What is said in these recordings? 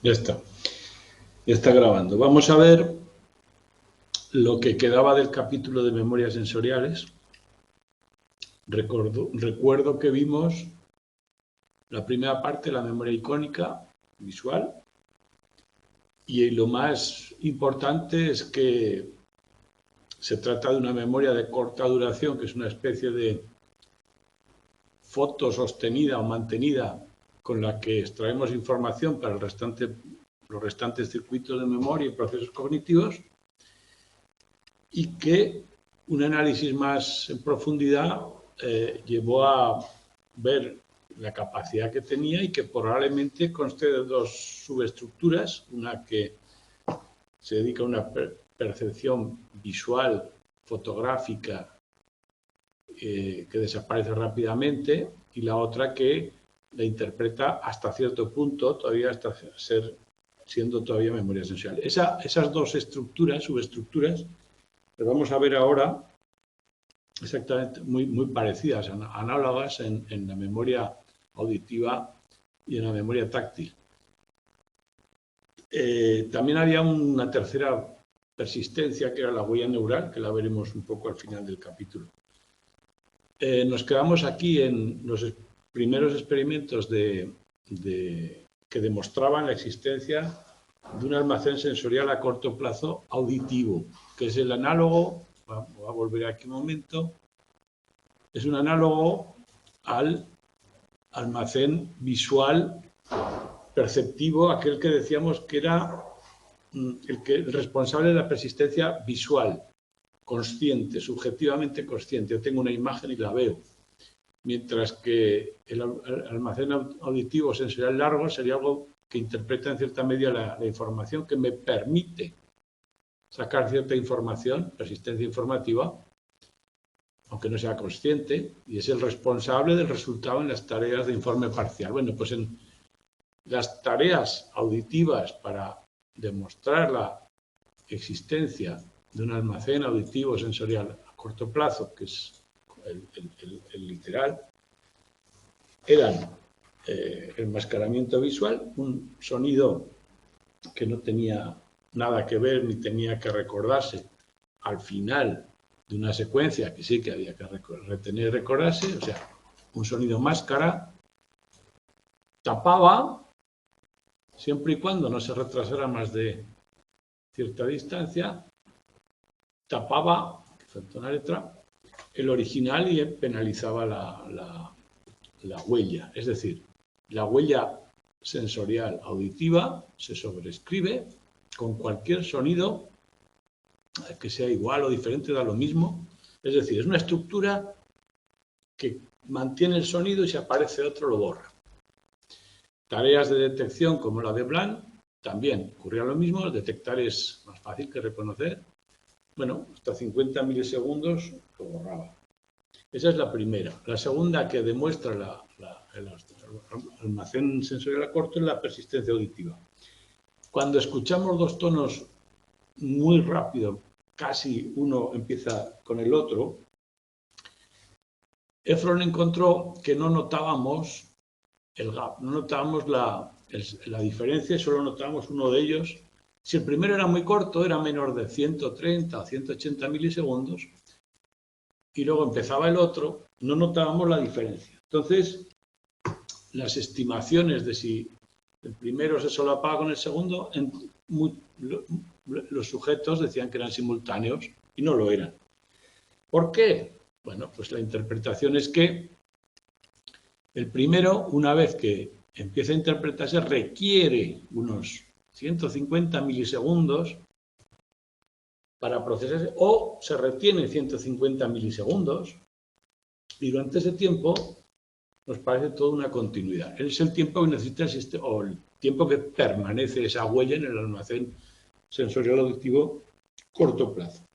Ya está. Ya está grabando. Vamos a ver lo que quedaba del capítulo de memorias sensoriales. Recuerdo que vimos la primera parte, la memoria icónica, visual, y lo más importante es que se trata de una memoria de corta duración, que es una especie de foto sostenida o mantenida con la que extraemos información para los restantes circuitos de memoria y procesos cognitivos, y que un análisis más en profundidad llevó a ver la capacidad que tenía y que probablemente conste de dos subestructuras, una que se dedica a una percepción visual, fotográfica, que desaparece rápidamente, y la otra que la interpreta hasta cierto punto, todavía hasta siendo todavía memoria sensorial. Esas dos estructuras, subestructuras, las vamos a ver ahora exactamente muy parecidas, análogas en la memoria auditiva y en la memoria táctil. También había una tercera persistencia, que era la huella neural, que la veremos un poco al final del capítulo. Nos quedamos aquí en los primeros experimentos que demostraban la existencia de un almacén sensorial a corto plazo auditivo, que es el análogo, voy a volver aquí un momento, es un análogo al almacén visual perceptivo, aquel que decíamos que era el responsable de la persistencia visual, consciente, subjetivamente consciente. Yo tengo una imagen y la veo. Mientras que el almacén auditivo sensorial largo sería algo que interpreta en cierta medida la información, que me permite sacar cierta información, persistencia informativa, aunque no sea consciente, y es el responsable del resultado en las tareas de informe parcial. Bueno, pues en las tareas auditivas para demostrar la existencia de un almacén auditivo sensorial a corto plazo, que es el literal, eran enmascaramiento visual, un sonido que no tenía nada que ver ni tenía que recordarse al final de una secuencia, que sí que había que retener y recordarse, o sea, un sonido máscara, tapaba, siempre y cuando no se retrasara más de cierta distancia, tapaba, que falta una letra, el original, y penalizaba la huella. Es decir, la huella sensorial auditiva se sobrescribe con cualquier sonido que sea igual o diferente, da lo mismo. Es decir, es una estructura que mantiene el sonido y si aparece otro lo borra. Tareas de detección como la de Blanc también ocurría lo mismo. Detectar es más fácil que reconocer. Bueno, hasta 50 milisegundos lo borraba. Esa es la primera. La segunda, que demuestra el almacén sensorial a corto, es la persistencia auditiva. Cuando escuchamos dos tonos muy rápido, casi uno empieza con el otro, Efron encontró que no notábamos el gap, no notábamos la diferencia, solo notábamos uno de ellos. Si el primero era muy corto, era menor de 130 o 180 milisegundos, y luego empezaba el otro, no notábamos la diferencia. Entonces, las estimaciones de si el primero se solapaba con el segundo, los sujetos decían que eran simultáneos y no lo eran. ¿Por qué? Bueno, pues la interpretación es que el primero, una vez que empieza a interpretarse, requiere unos 150 milisegundos para procesarse, o se retiene 150 milisegundos, y durante ese tiempo nos parece toda una continuidad. Es el tiempo que necesita el sistema, o el tiempo que permanece esa huella en el almacén sensorial auditivo corto plazo.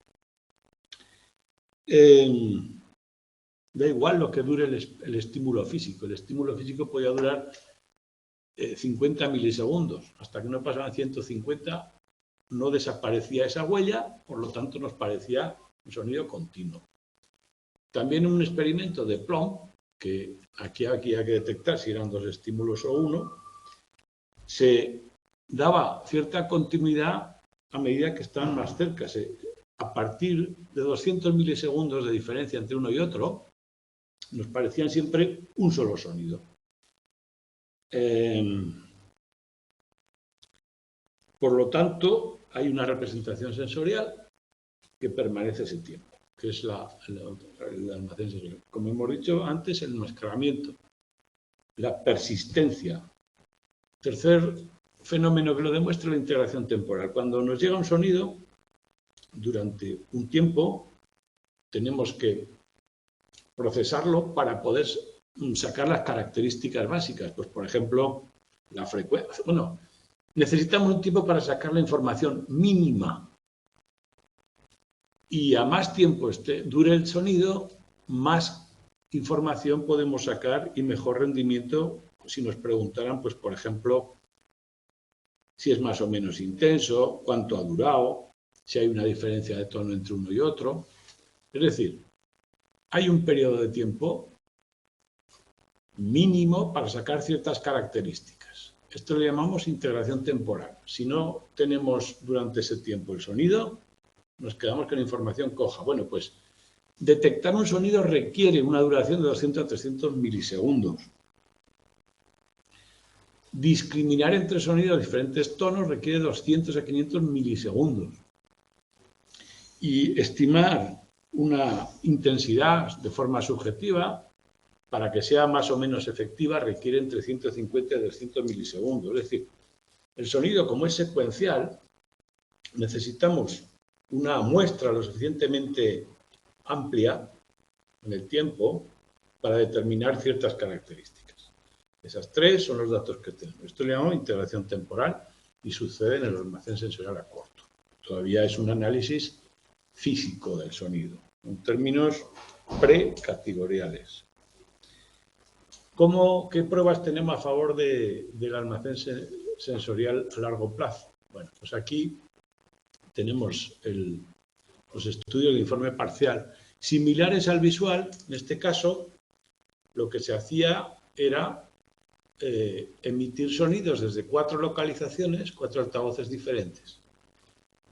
Da igual lo que dure el estímulo físico. El estímulo físico podía durar 50 milisegundos. Hasta que no pasaban 150 no desaparecía esa huella, por lo tanto nos parecía un sonido continuo. También un experimento de Plomb, que aquí hay que detectar si eran dos estímulos o uno, se daba cierta continuidad a medida que estaban más cerca. A partir de 200 milisegundos de diferencia entre uno y otro, nos parecían siempre un solo sonido. Por lo tanto, hay una representación sensorial que permanece ese tiempo, que es el almacén sensorial. Como hemos dicho antes, el enmascaramiento, la persistencia. Tercer fenómeno que lo demuestra, la integración temporal. Cuando nos llega un sonido, durante un tiempo, tenemos que procesarlo para poder sacar las características básicas. Pues, por ejemplo, la frecuencia. Bueno, necesitamos un tiempo para sacar la información mínima. Y a más tiempo dure el sonido, más información podemos sacar y mejor rendimiento si nos preguntaran, pues, por ejemplo, si es más o menos intenso, cuánto ha durado, si hay una diferencia de tono entre uno y otro. Es decir, hay un periodo de tiempo mínimo para sacar ciertas características. Esto le llamamos integración temporal. Si no tenemos durante ese tiempo el sonido, nos quedamos con información coja. Bueno, pues detectar un sonido requiere una duración de 200 a 300 milisegundos. Discriminar entre sonidos de diferentes tonos requiere 200 a 500 milisegundos. Y estimar una intensidad de forma subjetiva, para que sea más o menos efectiva, requiere entre 150 y 200 milisegundos. Es decir, el sonido, como es secuencial, necesitamos una muestra lo suficientemente amplia en el tiempo para determinar ciertas características. Esas tres son los datos que tenemos. Esto le llamamos integración temporal y sucede en el almacén sensorial a corto. Todavía es un análisis físico del sonido, en términos precategoriales. ¿Qué pruebas tenemos a favor del almacén sensorial a largo plazo? Bueno, pues aquí tenemos los estudios de informe parcial similares al visual. En este caso, lo que se hacía era emitir sonidos desde 4 localizaciones, 4 altavoces diferentes.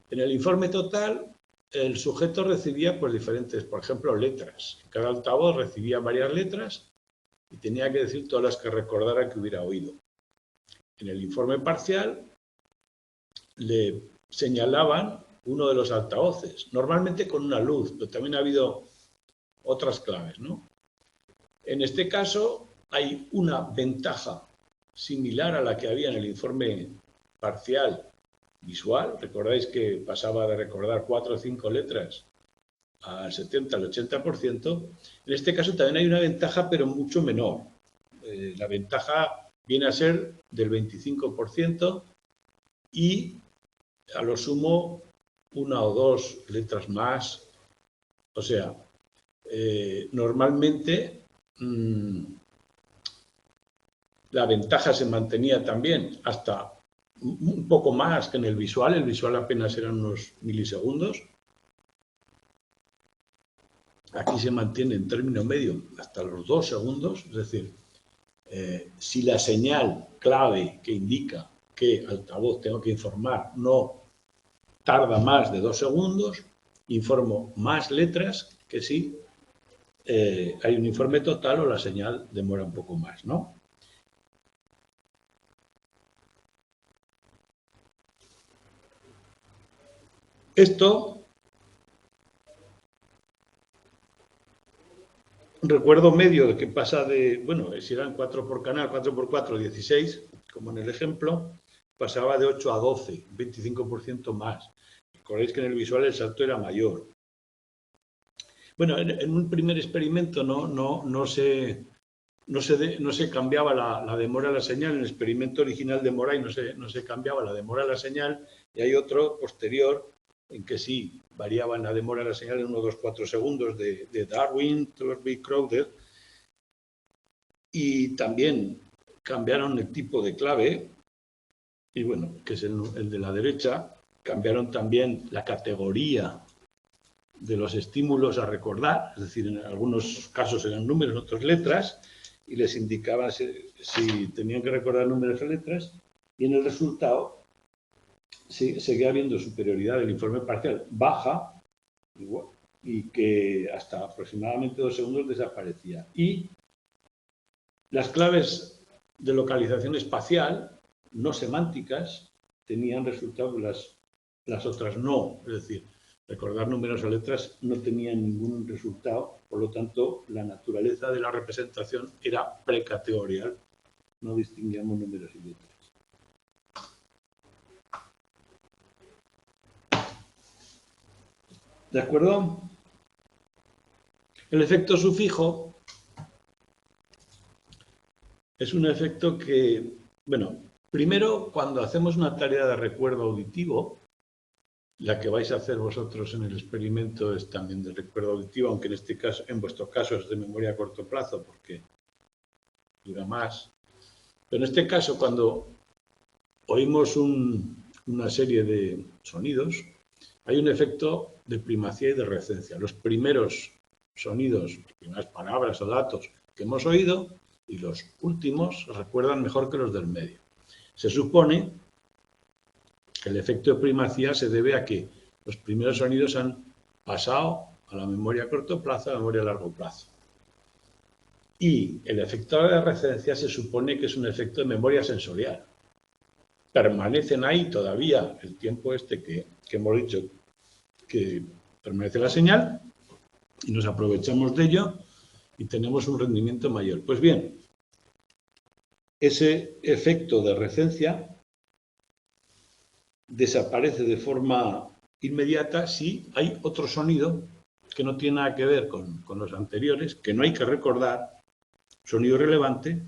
En el informe total, el sujeto recibía pues diferentes, por ejemplo, letras. Cada altavoz recibía varias letras y tenía que decir todas las que recordara que hubiera oído. En el informe parcial le señalaban uno de los altavoces, normalmente con una luz, pero también ha habido otras claves, ¿no? En este caso hay una ventaja similar a la que había en el informe parcial visual. Recordáis que pasaba de recordar 4 o 5 letras al 70, al 80%. En este caso también hay una ventaja, pero mucho menor. La ventaja viene a ser del 25% y a lo sumo 1 o 2 letras más. O sea, normalmente la ventaja se mantenía también hasta un poco más que en el visual. El visual apenas eran unos milisegundos. Aquí se mantiene en término medio hasta los 2 segundos. Es decir, si la señal clave que indica que altavoz tengo que informar no tarda más de 2 segundos, informo más letras que si hay un informe total o la señal demora un poco más, ¿no? Esto, recuerdo medio de que pasa de, bueno, si eran 4 por canal, 4 por 4, 16, como en el ejemplo, pasaba de 8 a 12, 25% más. Recordáis que en el visual el salto era mayor. Bueno, en un primer experimento no se cambiaba la demora de la señal. En el experimento original de Moray no se cambiaba la demora de la señal, y hay otro posterior en que sí variaban la demora de la señal en 1, 2, 4 segundos de Darwin, Thurby, Crowder, y también cambiaron el tipo de clave, y bueno, que es el de la derecha. Cambiaron también la categoría de los estímulos a recordar, es decir, en algunos casos eran números, en otros letras, y les indicaba si tenían que recordar números o letras, y en el resultado seguía habiendo superioridad del informe parcial baja, igual, y que hasta aproximadamente 2 segundos desaparecía. Y las claves de localización espacial, no semánticas, tenían resultado, las otras no. Es decir, recordar números o letras no tenía ningún resultado, por lo tanto, la naturaleza de la representación era precategorial, no distinguíamos números y letras. ¿De acuerdo? El efecto sufijo es un efecto que, bueno, primero, cuando hacemos una tarea de recuerdo auditivo, la que vais a hacer vosotros en el experimento es también de recuerdo auditivo, aunque en este caso, en vuestro caso es de memoria a corto plazo, porque dura más. Pero en este caso, cuando oímos una serie de sonidos, hay un efecto de primacía y de recencia. Los primeros sonidos, las primeras palabras o datos que hemos oído y los últimos recuerdan mejor que los del medio. Se supone que el efecto de primacía se debe a que los primeros sonidos han pasado a la memoria a corto plazo, a la memoria a largo plazo. Y el efecto de recencia se supone que es un efecto de memoria sensorial. Permanecen ahí todavía el tiempo este que hemos dicho que permanece la señal y nos aprovechamos de ello y tenemos un rendimiento mayor. Pues bien, ese efecto de recencia desaparece de forma inmediata si hay otro sonido que no tiene nada que ver con los anteriores, que no hay que recordar, sonido relevante,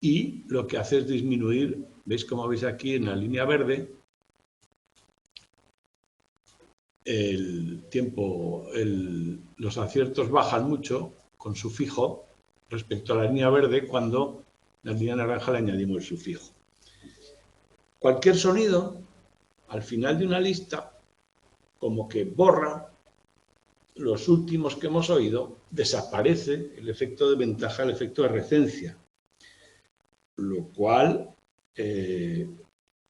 y lo que hace es disminuir, ¿veis como veis aquí en la línea verde? El tiempo, los aciertos bajan mucho con sufijo respecto a la línea verde cuando la línea naranja le añadimos el sufijo. Cualquier sonido, al final de una lista, como que borra los últimos que hemos oído, desaparece el efecto de ventaja, el efecto de recencia, lo cual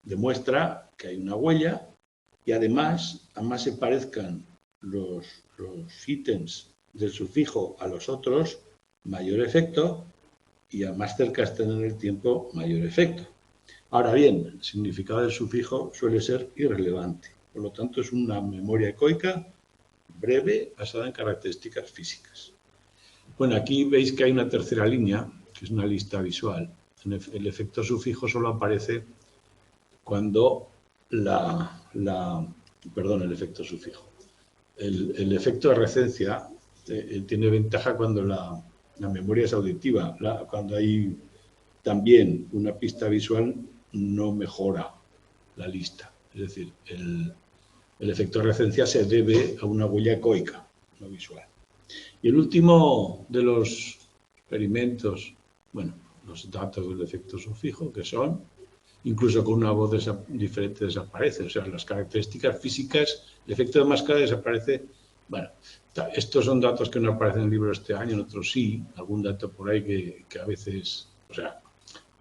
demuestra que hay una huella y además, a más se parezcan los ítems del sufijo a los otros, mayor efecto, y a más cerca estén en el tiempo, mayor efecto. Ahora bien, el significado del sufijo suele ser irrelevante. Por lo tanto, es una memoria ecoica breve basada en características físicas. Bueno, aquí veis que hay una tercera línea, que es una lista visual. El efecto sufijo solo aparece cuando el efecto sufijo. El efecto de recencia tiene ventaja cuando la memoria es auditiva. Cuando hay también una pista visual, no mejora la lista. Es decir, el efecto de recencia se debe a una huella ecoica, no visual. Y el último de los experimentos, bueno, los datos del efecto sufijo, que son, incluso con una voz diferente desaparece, o sea, las características físicas, el efecto de máscara desaparece. Bueno, estos son datos que no aparecen en el libro este año, en otros sí, algún dato por ahí que a veces, o sea,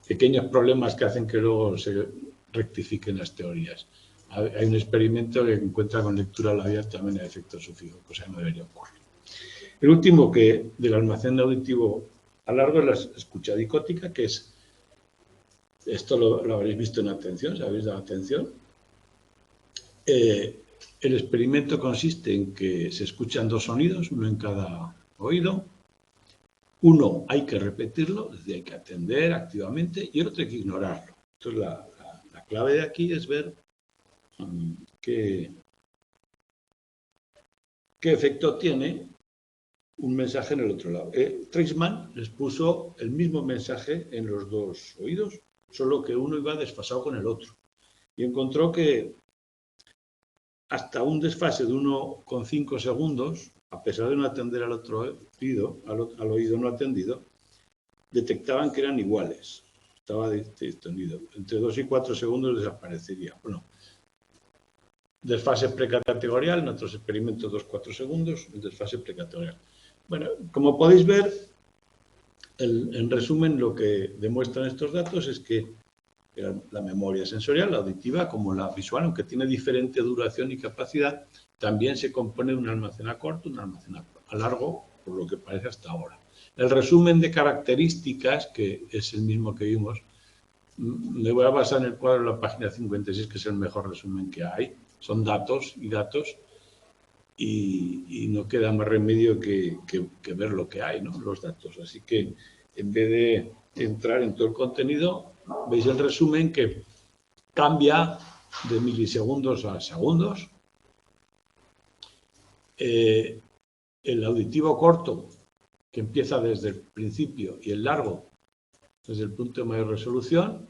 pequeños problemas que hacen que luego se rectifiquen las teorías. Hay un experimento que encuentra con lectura labial también el efecto sufijo, cosa que no debería ocurrir. El último que del almacén auditivo a largo es la escucha dicótica, que es, esto lo habréis visto en atención, si habéis dado atención. El experimento consiste en que se escuchan dos sonidos, uno en cada oído. Uno hay que repetirlo, es decir, hay que atender activamente, y el otro hay que ignorarlo. Entonces, la clave de aquí es ver qué efecto tiene un mensaje en el otro lado. Treisman les puso el mismo mensaje en los dos oídos, solo que uno iba desfasado con el otro. Y encontró que hasta un desfase de 1,5 segundos, a pesar de no atender al otro oído, al oído no atendido, detectaban que eran iguales. Estaba distendido. Entre 2 y 4 segundos desaparecería. Bueno, desfase precategorial, en otros experimentos 2-4 segundos, el desfase precategorial. Bueno, como podéis ver, en resumen, lo que demuestran estos datos es que que la memoria sensorial, la auditiva, como la visual, aunque tiene diferente duración y capacidad, también se compone de un almacén a corto y un almacén a largo, por lo que parece hasta ahora. El resumen de características, que es el mismo que vimos, me voy a basar en el cuadro de la página 56, que es el mejor resumen que hay. Son datos y datos, y no queda más remedio que ver lo que hay, ¿no? Los datos. Así que en vez de entrar en todo el contenido, veis el resumen que cambia de milisegundos a segundos. El auditivo corto, que empieza desde el principio, y el largo, desde el punto de mayor resolución.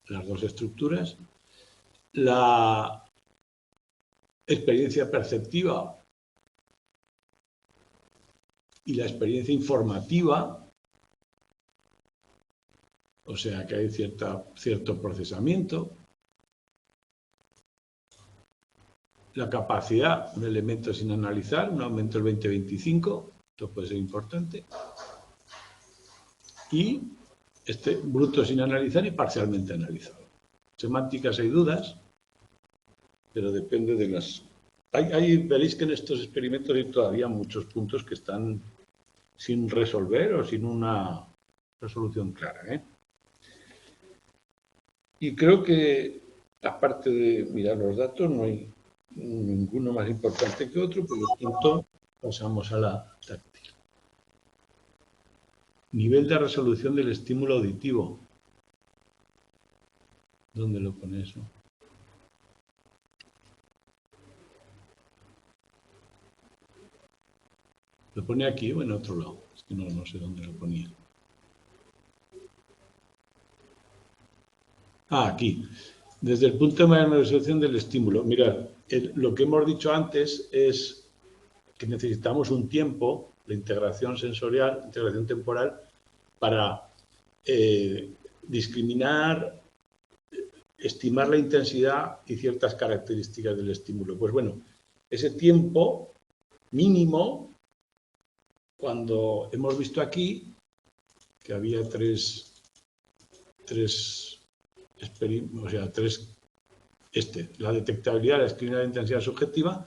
Las dos estructuras. La experiencia perceptiva y la experiencia informativa, o sea que hay cierto procesamiento. La capacidad, un elemento sin analizar, un aumento del 20-25, esto puede ser importante. Y bruto sin analizar y parcialmente analizado. Semánticas hay dudas, pero depende de las... veréis que en estos experimentos hay todavía muchos puntos que están sin resolver o sin una resolución clara, ¿eh? Y creo que, aparte de mirar los datos, no hay ninguno más importante que otro, por lo tanto, pasamos a la táctil. Nivel de resolución del estímulo auditivo. ¿Dónde lo pone eso? ¿Lo pone aquí o en otro lado? Es que no sé dónde lo ponía. Aquí. Desde el punto de mayor resolución del estímulo. Mirad, lo que hemos dicho antes es que necesitamos un tiempo de integración sensorial, integración temporal, para discriminar, estimar la intensidad y ciertas características del estímulo. Pues bueno, ese tiempo mínimo, cuando hemos visto aquí que había tres la detectabilidad, la discriminación de intensidad subjetiva,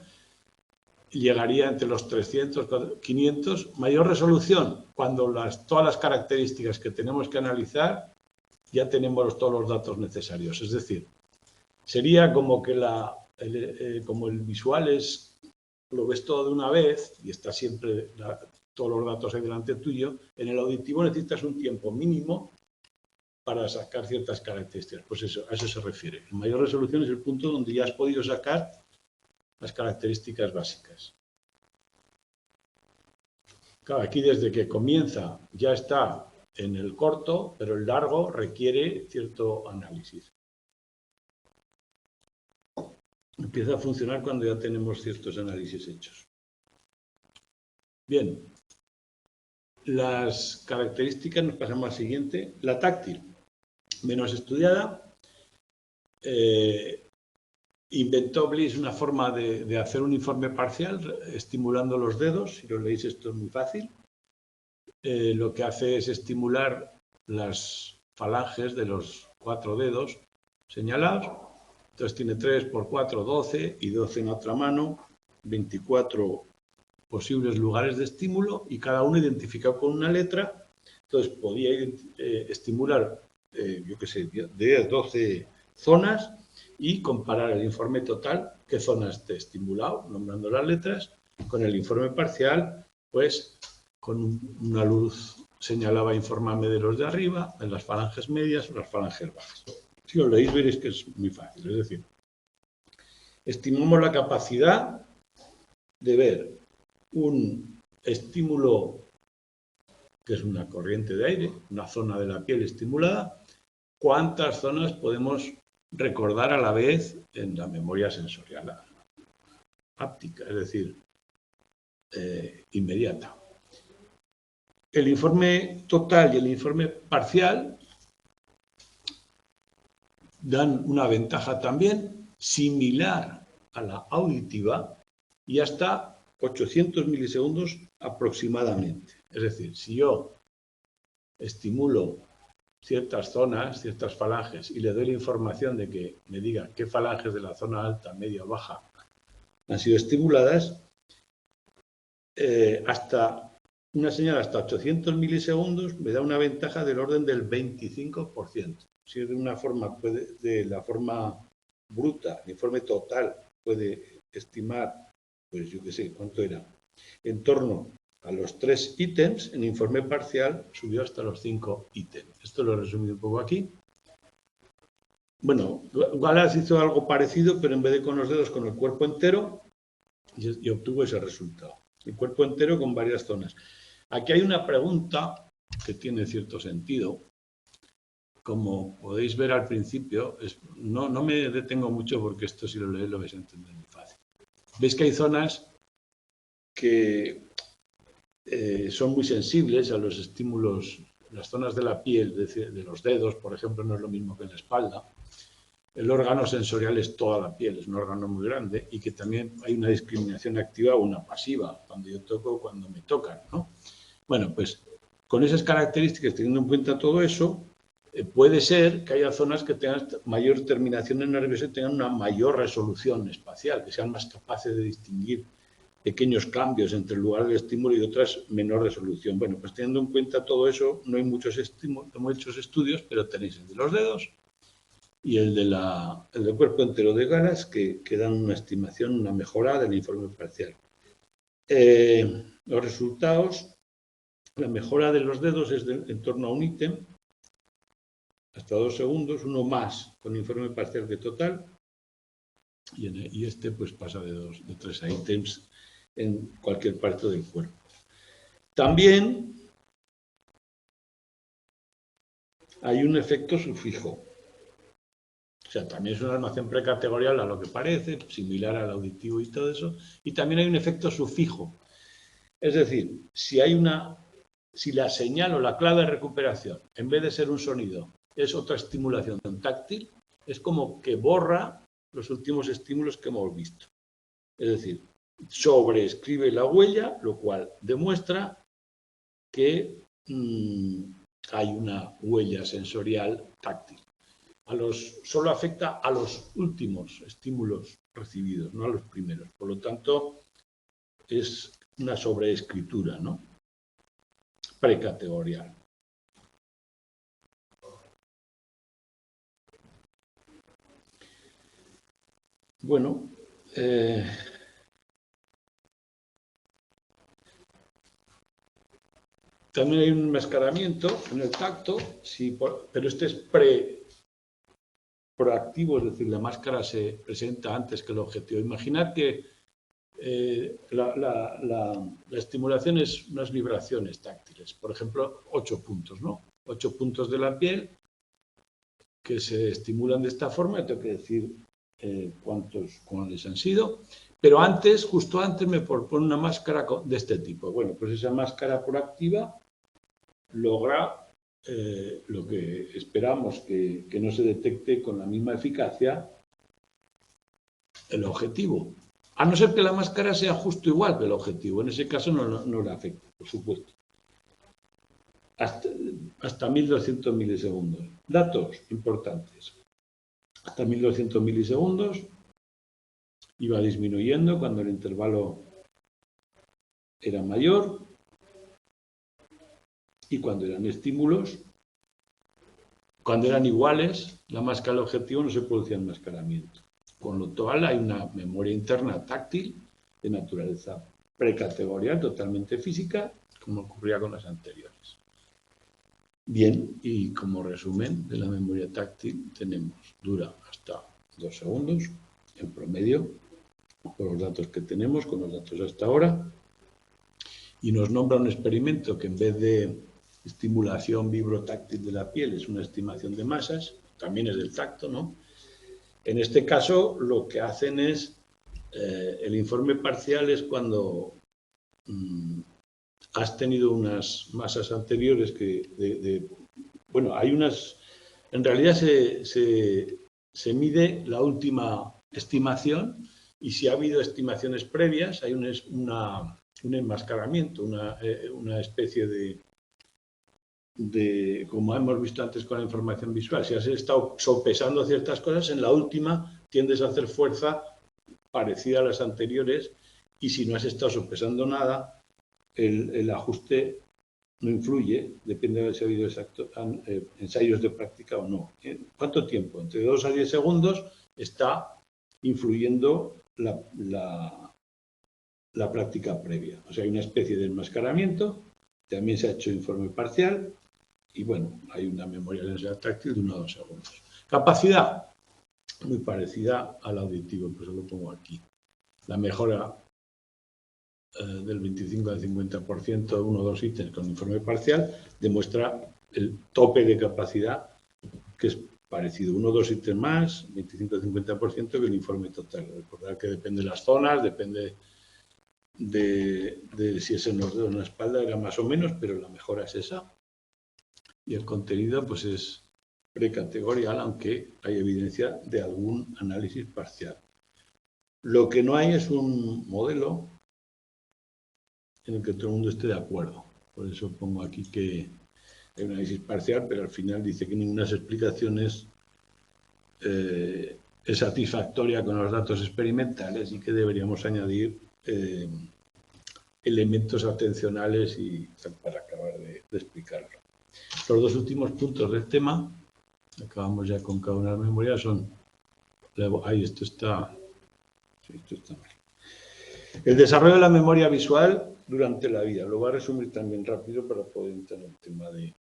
llegaría entre los 300, 500, mayor resolución, cuando todas las características que tenemos que analizar ya tenemos todos los datos necesarios. Es decir, sería como que como el visual lo ves todo de una vez y está siempre todos los datos ahí delante tuyo, en el auditivo necesitas un tiempo mínimo para sacar ciertas características. Pues eso, a eso se refiere. La mayor resolución es el punto donde ya has podido sacar las características básicas. Claro, aquí desde que comienza ya está en el corto, pero el largo requiere cierto análisis. Empieza a funcionar cuando ya tenemos ciertos análisis hechos. Bien, las características, nos pasamos al siguiente. La táctil, menos estudiada. Inventó Bliss una forma de hacer un informe parcial estimulando los dedos. Si lo leéis, esto es muy fácil. Lo que hace es estimular las falanges de los 4 dedos señalados. Entonces tiene 3 por 4, 12 y 12 en otra mano, 24 posibles lugares de estímulo y cada uno identificado con una letra. Entonces podía estimular, yo qué sé, 10, 12 zonas y comparar el informe total, qué zonas esté estimulado, nombrando las letras, con el informe parcial, pues con una luz señalaba informarme de los de arriba, en las falanges medias o las falanges bajas. Si os leéis veréis que es muy fácil. Es decir, estimamos la capacidad de ver un estímulo que es una corriente de aire, una zona de la piel estimulada, cuántas zonas podemos recordar a la vez en la memoria sensorial áptica, es decir, inmediata. El informe total y el informe parcial dan una ventaja también similar a la auditiva y hasta 800 milisegundos aproximadamente. Es decir, si yo estimulo ciertas zonas, ciertas falanges, y le doy la información de que me diga qué falanges de la zona alta, media o baja han sido estimuladas, hasta una señal hasta 800 milisegundos me da una ventaja del orden del 25%. Si es de una forma, de la forma bruta, el informe total puede estimar, pues yo qué sé, ¿cuánto era? En torno a los 3 ítems, en informe parcial subió hasta los 5 ítems. Esto lo he resumido un poco aquí. Bueno, Wallace hizo algo parecido, pero en vez de con los dedos, con el cuerpo entero, y obtuvo ese resultado. El cuerpo entero con varias zonas. Aquí hay una pregunta que tiene cierto sentido. Como podéis ver al principio, no me detengo mucho porque esto si lo leéis lo vais a entender muy fácil. Veis que hay zonas que son muy sensibles a los estímulos, las zonas de la piel, de los dedos, por ejemplo, no es lo mismo que en la espalda. El órgano sensorial es toda la piel, es un órgano muy grande y que también hay una discriminación activa o una pasiva, cuando yo toco o cuando me tocan, ¿no? Bueno, pues con esas características, teniendo en cuenta todo eso, puede ser que haya zonas que tengan mayor terminación nerviosa y tengan una mayor resolución espacial, que sean más capaces de distinguir pequeños cambios entre el lugar del estímulo y otras menor resolución. Bueno, pues teniendo en cuenta todo eso, no hay muchos estudios, pero tenéis el de los dedos y el del cuerpo entero de Wallace que dan una estimación, una mejora del informe parcial. Los resultados, la mejora de los dedos es en torno a un ítem, hasta 2 segundos, uno más con informe parcial que total, y este pues pasa de 3 a ítems en cualquier parte del cuerpo. También hay un efecto sufijo. O sea, también es un almacén precategorial a lo que parece, similar al auditivo y todo eso. Y también hay un efecto sufijo. Es decir, si la señal o la clave de recuperación, en vez de ser un sonido, es otra estimulación táctil, es como que borra los últimos estímulos que hemos visto. Es decir, sobreescribe la huella, lo cual demuestra que hay una huella sensorial táctil. Solo afecta a los últimos estímulos recibidos, no a los primeros. Por lo tanto, es una sobreescritura, ¿no? Precategorial. Bueno, también hay un enmascaramiento en el tacto, pero este es proactivo, es decir, la máscara se presenta antes que el objetivo. Imaginad que la estimulación es unas vibraciones táctiles, por ejemplo, 8 puntos, ¿no? 8 puntos de la piel que se estimulan de esta forma, tengo que decir cuáles han sido, pero antes, justo antes, me propone una máscara de este tipo. Bueno, pues esa máscara proactiva logra lo que esperamos que no se detecte con la misma eficacia el objetivo. A no ser que la máscara sea justo igual que el objetivo. En ese caso no le afecta, por supuesto. Hasta 1200 milisegundos. Datos importantes. Hasta 1200 milisegundos iba disminuyendo cuando el intervalo era mayor y cuando eran estímulos, cuando eran iguales, la máscara al objetivo no se producía enmascaramiento. Con lo cual hay una memoria interna táctil de naturaleza precategorial, totalmente física, como ocurría con las anteriores. Bien, y como resumen de la memoria táctil dura hasta 2 segundos en promedio, por los datos que tenemos, con los datos hasta ahora, y nos nombra un experimento que en vez de estimulación vibrotáctil de la piel es una estimación de masas, también es del tacto, ¿no? En este caso lo que hacen es, el informe parcial es cuando has tenido unas masas anteriores bueno, hay unas, en realidad se mide la última estimación y si ha habido estimaciones previas, hay un enmascaramiento, una especie de, como hemos visto antes con la información visual, si has estado sopesando ciertas cosas, en la última tiendes a hacer fuerza parecida a las anteriores, y si no has estado sopesando nada, el ajuste no influye, depende de si ha habido ensayos de práctica o no. ¿En cuánto tiempo? Entre 2 a 10 segundos está influyendo la práctica previa. O sea, hay una especie de enmascaramiento, también se ha hecho informe parcial y, bueno, hay una memoria sensorial táctil de 1 a 2 segundos. Capacidad, muy parecida al auditivo, pues lo pongo aquí. La mejora del 25 al 50%, 1 o 2 ítems con informe parcial, demuestra el tope de capacidad, que es parecido, 1 o 2 ítems más, 25 al 50% que el informe total. Recordar que depende de las zonas, depende de si es en los dedos o en la espalda, era más o menos, pero la mejora es esa. Y el contenido pues es precategorial, aunque hay evidencia de algún análisis parcial. Lo que no hay es un modelo en el que todo el mundo esté de acuerdo. Por eso pongo aquí que hay un análisis parcial, pero al final dice que ninguna explicación es satisfactoria con los datos experimentales y que deberíamos añadir elementos atencionales y para acabar de explicarlo. Los 2 últimos puntos del tema, acabamos ya con cada una de las memorias, son... Ahí esto está... Sí, esto está mal. El desarrollo de la memoria visual durante la vida. Lo voy a resumir también rápido para poder entrar en el tema de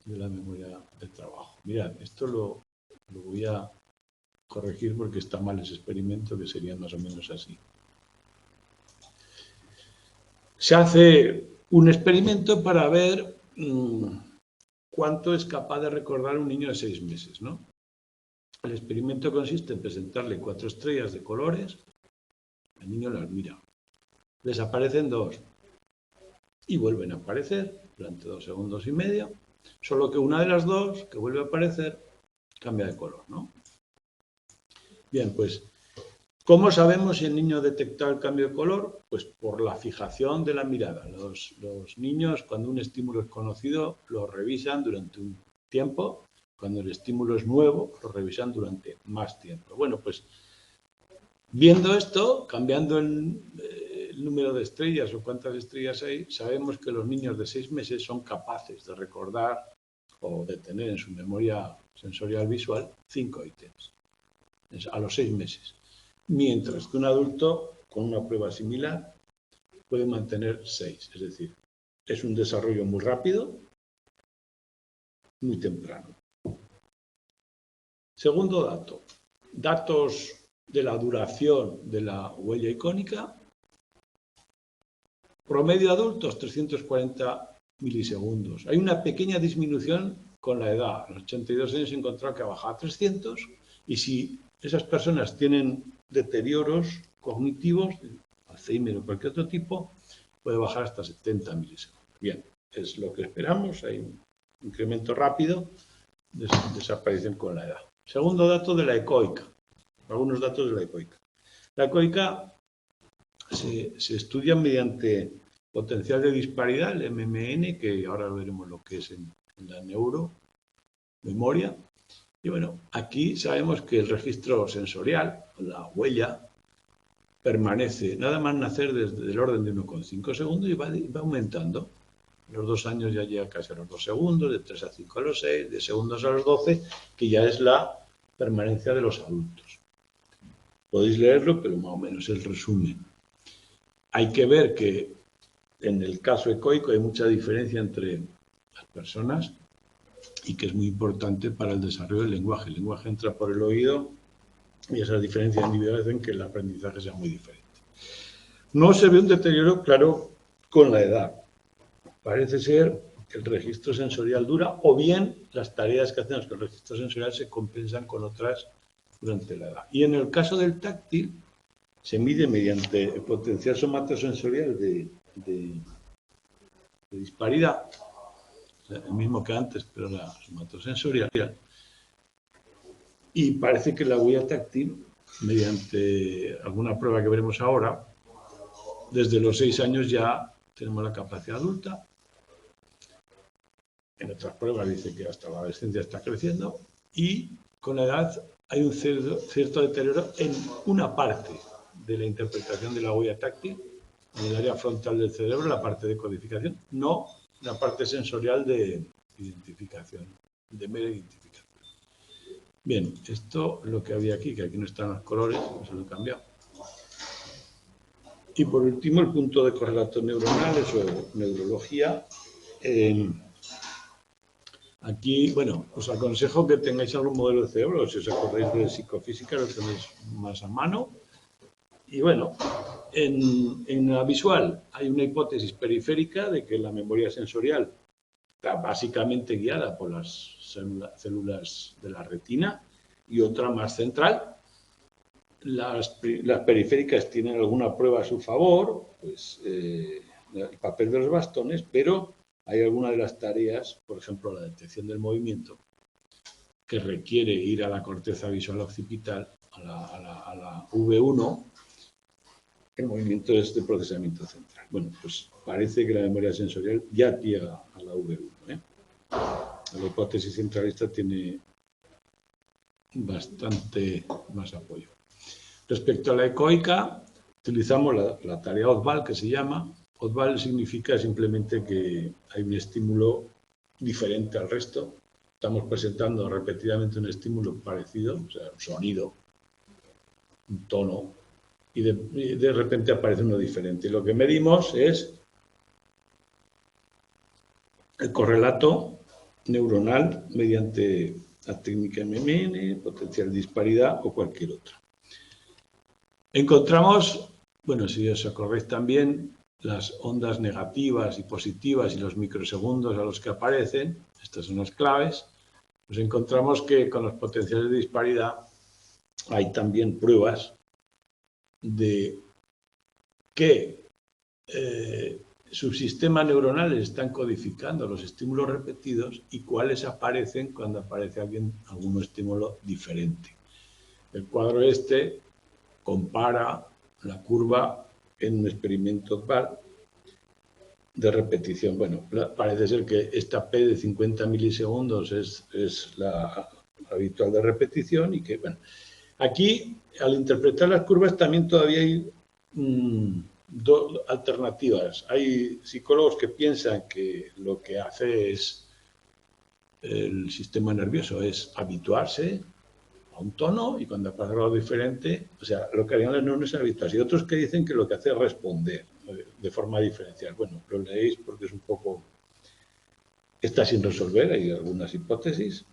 la memoria de trabajo. Mirad, esto lo voy a corregir porque está mal ese experimento, que sería más o menos así. Se hace un experimento para ver cuánto es capaz de recordar un niño de 6 meses, ¿no? El experimento consiste en presentarle 4 estrellas de colores, el niño las mira, desaparecen 2 y vuelven a aparecer durante 2 segundos y medio, solo que una de las 2 que vuelve a aparecer cambia de color, ¿no? Bien, pues, ¿cómo sabemos si el niño detecta el cambio de color? Pues por la fijación de la mirada. Los niños, cuando un estímulo es conocido, lo revisan durante un tiempo. Cuando el estímulo es nuevo, lo revisan durante más tiempo. Bueno, pues viendo esto, cambiando el número de estrellas o cuántas estrellas hay, sabemos que los niños de 6 meses son capaces de recordar o de tener en su memoria sensorial visual 5 ítems a los 6 meses. Mientras que un adulto con una prueba similar puede mantener 6. Es decir, es un desarrollo muy rápido, muy temprano. Segundo dato, datos de la duración de la huella icónica. Promedio adultos, 340 milisegundos. Hay una pequeña disminución con la edad. A los 82 años se encontró que bajaba a 300 y si esas personas tienen deterioros cognitivos, Alzheimer o cualquier otro tipo, puede bajar hasta 70 milisegundos. Bien, es lo que esperamos, hay un incremento rápido, desaparecen con la edad. Segundo dato de la ecoica, algunos datos de la ecoica. La ecoica se estudia mediante potencial de disparidad, el MMN, que ahora veremos lo que es en la neuromemoria. Y bueno, aquí sabemos que el registro sensorial, la huella, permanece nada más nacer desde el orden de 1,5 segundos y va aumentando. En los 2 años ya llega casi a los 2 segundos, de 3 a 5 a los 6, de segundos a los 12, que ya es la permanencia de los adultos. Podéis leerlo, pero más o menos el resumen. Hay que ver que en el caso ecoico hay mucha diferencia entre las personas y que es muy importante para el desarrollo del lenguaje. El lenguaje entra por el oído y esas diferencias individuales hacen que el aprendizaje sea muy diferente. No se ve un deterioro claro con la edad. Parece ser que el registro sensorial dura o bien las tareas que hacemos con el registro sensorial se compensan con otras durante la edad. Y en el caso del táctil, se mide mediante el potencial somatosensorial de disparidad, o sea, el mismo que antes, pero la somatosensorial. Y parece que la huella táctil mediante alguna prueba que veremos ahora, desde los 6 años ya tenemos la capacidad adulta. En otras pruebas dice que hasta la adolescencia está creciendo y con la edad hay un cierto deterioro en una parte de la interpretación de la huella táctil, en el área frontal del cerebro, la parte de codificación, no la parte sensorial de identificación, de mera identificación. Bien, esto es lo que había aquí, que aquí no están los colores, se lo he cambiado. Y por último, el punto de correlatos neuronales o neurología. Aquí, bueno, os aconsejo que tengáis algún modelo de cerebro, si os acordáis de psicofísica, lo tenéis más a mano. Y bueno, en la visual hay una hipótesis periférica de que la memoria sensorial está básicamente guiada por las células de la retina y otra más central. Las periféricas tienen alguna prueba a su favor, pues el papel de los bastones, pero hay algunas de las tareas, por ejemplo, la detección del movimiento, que requiere ir a la corteza visual occipital, a la V1. El movimiento es de procesamiento central. Bueno, pues parece que la memoria sensorial ya llega a la V1. La hipótesis centralista tiene bastante más apoyo. Respecto a la ecoica, utilizamos la tarea Oddball, que se llama. Oddball significa simplemente que hay un estímulo diferente al resto. Estamos presentando repetidamente un estímulo parecido, o sea, un sonido, un tono, y de repente aparece uno diferente. Y lo que medimos es el correlato neuronal mediante la técnica MMN, potencial disparidad o cualquier otra. Encontramos, bueno, si os acordáis también, las ondas negativas y positivas y los microsegundos a los que aparecen, estas son las claves. Pues encontramos que con los potenciales de disparidad hay también pruebas de que subsistemas neuronales están codificando los estímulos repetidos y cuáles aparecen cuando aparece algún estímulo diferente. El cuadro este compara la curva en un experimento Oddball de repetición. Bueno, parece ser que esta P de 50 milisegundos es la habitual de repetición y que, bueno, aquí al interpretar las curvas también todavía hay dos alternativas. Hay psicólogos que piensan que lo que hace es el sistema nervioso es habituarse a un tono y cuando pasa algo diferente, o sea, lo que harían las neuronas es habituarse. Y otros que dicen que lo que hace es responder de forma diferencial. Bueno, lo leéis porque es un poco... Está sin resolver, hay algunas hipótesis.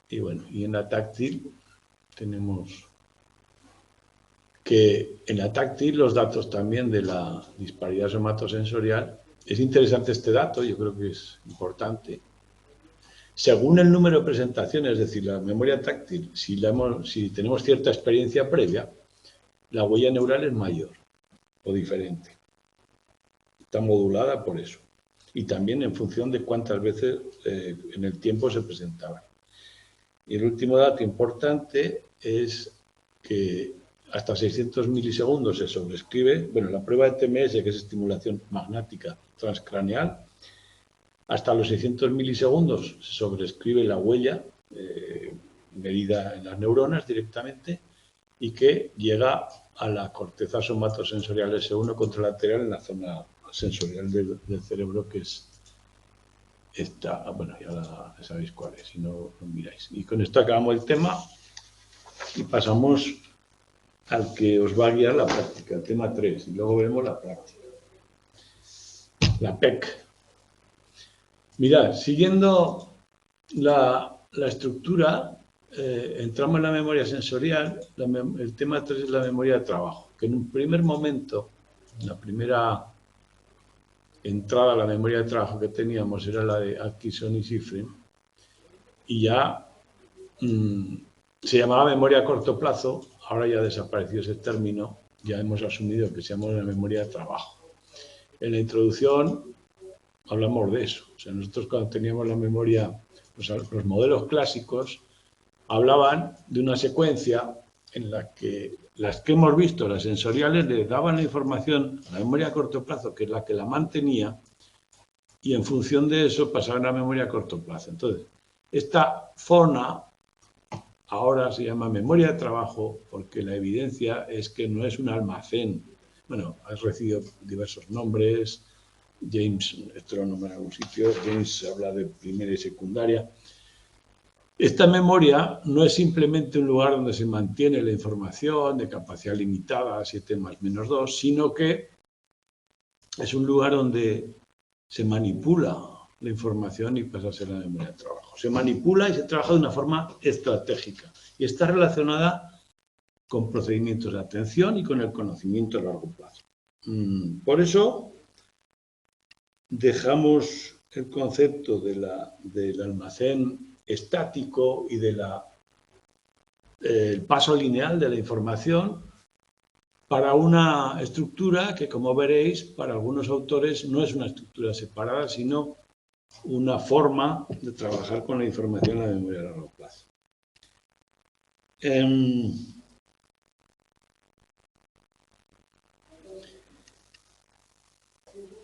Y bueno, y en la táctil tenemos que en la táctil los datos también de la disparidad somatosensorial. Es interesante este dato, yo creo que es importante. Según el número de presentaciones, es decir, la memoria táctil, si tenemos cierta experiencia previa, la huella neural es mayor o diferente. Está modulada por eso. Y también en función de cuántas veces en el tiempo se presentaban. Y el último dato importante es que hasta 600 milisegundos se sobrescribe, bueno, la prueba de TMS, que es estimulación magnética transcraneal, hasta los 600 milisegundos se sobrescribe la huella medida en las neuronas directamente y que llega a la corteza somatosensorial S1 contralateral en la zona sensorial del cerebro, que es esta, bueno, ya sabéis cuál es, si no lo miráis. Y con esto acabamos el tema y pasamos al que os va a guiar la práctica, el tema 3, y luego veremos la práctica. La PEC. Mirad, siguiendo la estructura, entramos en la memoria sensorial. El tema 3 es la memoria de trabajo, que en un primer momento, la primera entrada a la memoria de trabajo que teníamos era la de Atkinson y Shiffrin, y ya se llamaba memoria a corto plazo. Ahora ya ha desaparecido ese término, ya hemos asumido que se llama la memoria de trabajo. En la introducción hablamos de eso. O sea, nosotros cuando teníamos la memoria, los modelos clásicos hablaban de una secuencia en la que las que hemos visto, las sensoriales, le daban la información a la memoria a corto plazo, que es la que la mantenía, y en función de eso pasaban a la memoria a corto plazo. Entonces, esta zona ahora se llama memoria de trabajo porque la evidencia es que no es un almacén. Bueno, has recibido diversos nombres. James, esto lo nombra en algún sitio, James habla de primera y secundaria. Esta memoria no es simplemente un lugar donde se mantiene la información de capacidad limitada, 7 más menos 2, sino que es un lugar donde se manipula la información y pasa a ser la memoria de trabajo. Se manipula y se trabaja de una forma estratégica y está relacionada con procedimientos de atención y con el conocimiento a largo plazo. Por eso dejamos el concepto del almacén estático y del paso lineal de la información para una estructura que, como veréis, para algunos autores no es una estructura separada, sino una forma de trabajar con la información en la memoria a largo plazo.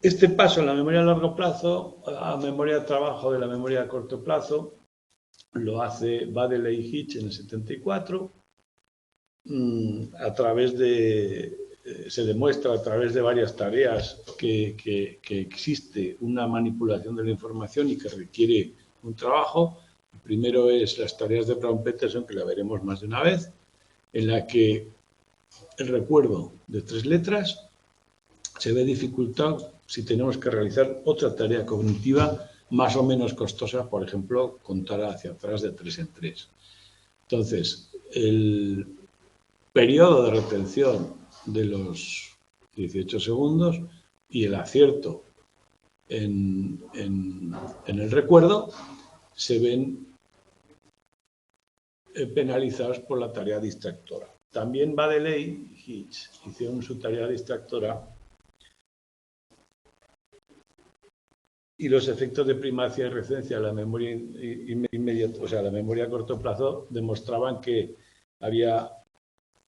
Este paso a la memoria a largo plazo, a memoria de trabajo de la memoria a corto plazo, lo hace Baddeley y Hitch en el 74, a través de, se demuestra a través de varias tareas que existe una manipulación de la información y que requiere un trabajo. El primero es las tareas de Brown-Peterson, que la veremos más de una vez, en la que el recuerdo de 3 letras se ve dificultado si tenemos que realizar otra tarea cognitiva más o menos costosa, por ejemplo, contar hacia atrás de 3 en 3. Entonces, el periodo de retención de los 18 segundos y el acierto en el recuerdo se ven penalizados por la tarea distractora. También Baddeley y Hitch hicieron su tarea distractora y los efectos de primacia y recencia a la memoria inmediata, o sea, la memoria a corto plazo, demostraban que había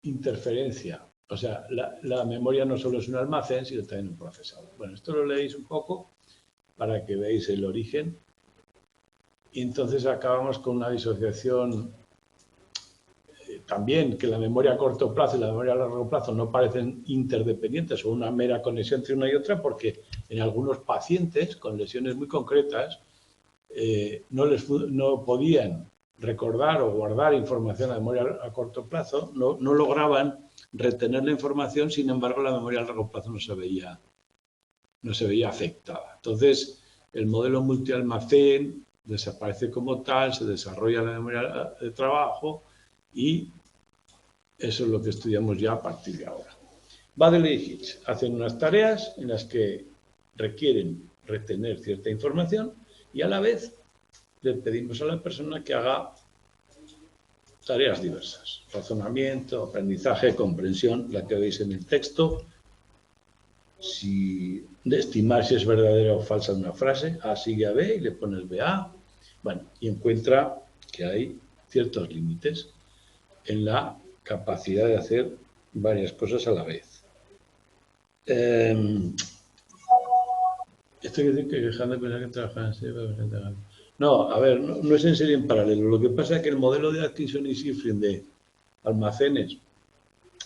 interferencia. O sea, la memoria no solo es un almacén, sino también un procesador. Bueno, esto lo leéis un poco para que veáis el origen. Y entonces acabamos con una disociación también, que la memoria a corto plazo y la memoria a largo plazo no parecen interdependientes o una mera conexión entre una y otra, porque en algunos pacientes con lesiones muy concretas no podían recordar o guardar información a memoria a corto plazo, no lograban retener la información, sin embargo la memoria a largo plazo no se veía afectada. Entonces, el modelo multialmacén desaparece como tal, se desarrolla la memoria de trabajo y eso es lo que estudiamos ya a partir de ahora. Baddeley y Hitch hacen unas tareas en las que requieren retener cierta información y a la vez le pedimos a la persona que haga tareas diversas, razonamiento, aprendizaje, comprensión, la que veis en el texto, de estimar si es verdadera o falsa una frase, A sigue a B y le pones BA, bueno, y encuentra que hay ciertos límites en la capacidad de hacer varias cosas a la vez. Esto quiere decir que dejando de pensar que trabajan en serie. No, a ver, no es en serie en paralelo. Lo que pasa es que el modelo de Atkinson y Shiffrin de almacenes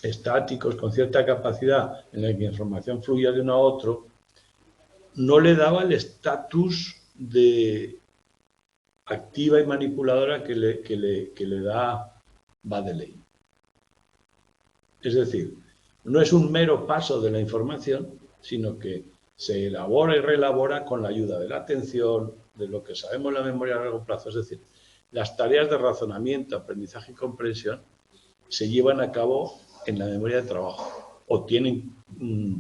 estáticos con cierta capacidad en la que la información fluía de uno a otro, no le daba el estatus de activa y manipuladora que le da Baddeley. Es decir, no es un mero paso de la información, sino que se elabora y reelabora con la ayuda de la atención, de lo que sabemos en la memoria a largo plazo. Es decir, las tareas de razonamiento, aprendizaje y comprensión se llevan a cabo en la memoria de trabajo o tienen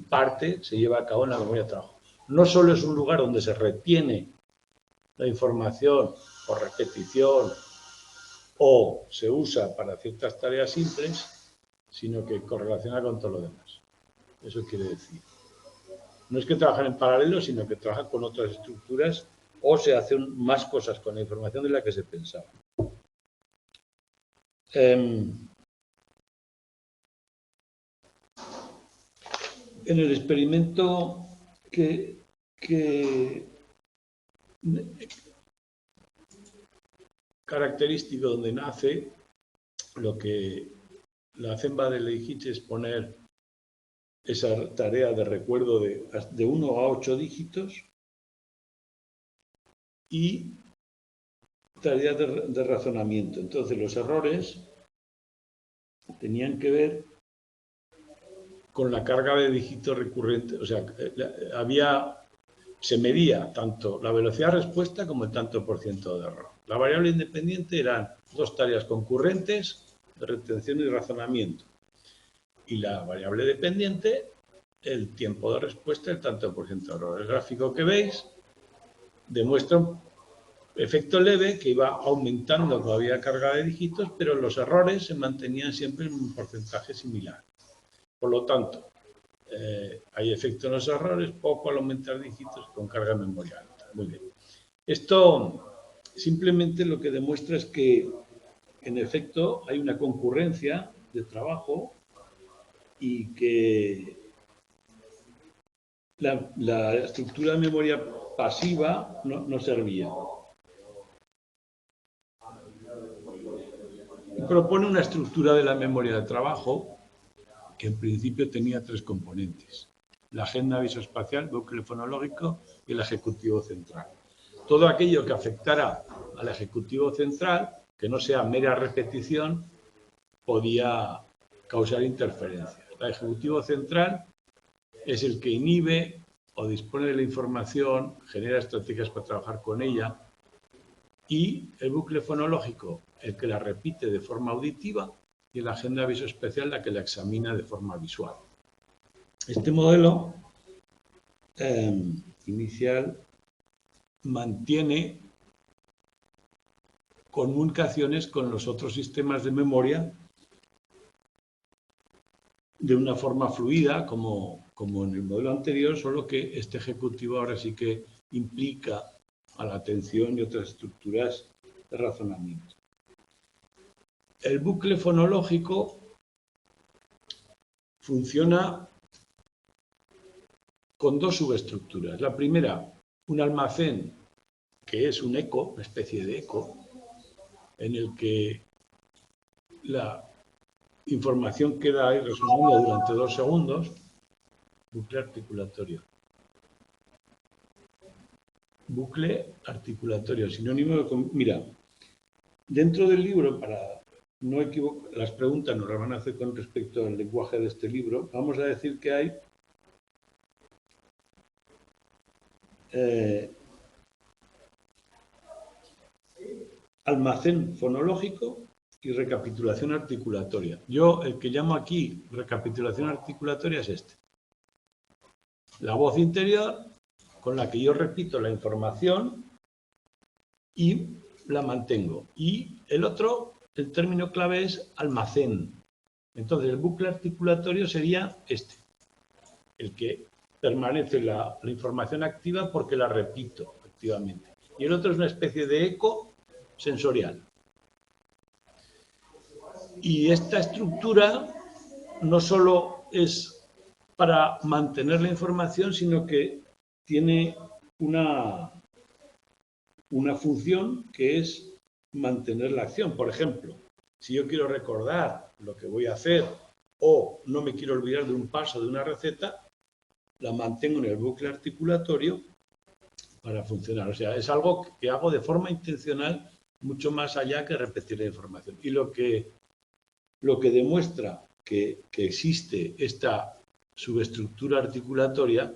parte, se lleva a cabo en la memoria de trabajo. No solo es un lugar donde se retiene la información por repetición o se usa para ciertas tareas simples, sino que correlaciona con todo lo demás. Eso quiere decir. No es que trabajan en paralelo, sino que trabajan con otras estructuras o se hacen más cosas con la información de la que se pensaba. En el experimento característico donde nace, lo que la Zenba de Leibniz es poner esa tarea de recuerdo de 1 a 8 dígitos y tareas de razonamiento. Entonces los errores tenían que ver con la carga de dígitos recurrente, o sea, se medía tanto la velocidad de respuesta como el tanto por ciento de error. La variable independiente eran 2 tareas concurrentes de retención y razonamiento. Y la variable dependiente, el tiempo de respuesta, el tanto por ciento de error. El gráfico que veis demuestra un efecto leve que iba aumentando cuando había carga de dígitos, pero los errores se mantenían siempre en un porcentaje similar. Por lo tanto, hay efecto en los errores, poco al aumentar dígitos con carga de memoria alta. Muy bien. Esto simplemente lo que demuestra es que, en efecto, hay una concurrencia de trabajo y que la estructura de memoria pasiva no servía. Propone una estructura de la memoria de trabajo que en principio tenía 3 componentes: la agenda visoespacial, bucle fonológico y el ejecutivo central. Todo aquello que afectara al ejecutivo central, que no sea mera repetición, podía causar interferencias. El ejecutivo central es el que inhibe o dispone de la información, genera estrategias para trabajar con ella, y el bucle fonológico, el que la repite de forma auditiva, y la agenda visoespacial, la que la examina de forma visual. Este modelo inicial mantiene comunicaciones con los otros sistemas de memoria de una forma fluida, como en el modelo anterior, solo que este ejecutivo ahora sí que implica a la atención y otras estructuras de razonamiento. El bucle fonológico funciona con 2 subestructuras. La primera, un almacén que es un eco, una especie de eco, en el que la información queda ahí resonando durante 2 segundos. Bucle articulatorio. Bucle articulatorio, sinónimo de... Mira, dentro del libro, para no equivocar, las preguntas nos las van a hacer con respecto al lenguaje de este libro, vamos a decir que hay almacén fonológico y recapitulación articulatoria. Yo, el que llamo aquí recapitulación articulatoria es este. La voz interior con la que yo repito la información y la mantengo. Y el otro, el término clave es almacén. Entonces, el bucle articulatorio sería este, el que permanece la información activa porque la repito activamente. Y el otro es una especie de eco sensorial. Y esta estructura no solo es para mantener la información, sino que tiene una función que es mantener la acción. Por ejemplo, si yo quiero recordar lo que voy a hacer o no me quiero olvidar de un paso de una receta, la mantengo en el bucle articulatorio para funcionar. O sea, es algo que hago de forma intencional mucho más allá que repetir la información. Y lo que demuestra que existe esta subestructura articulatoria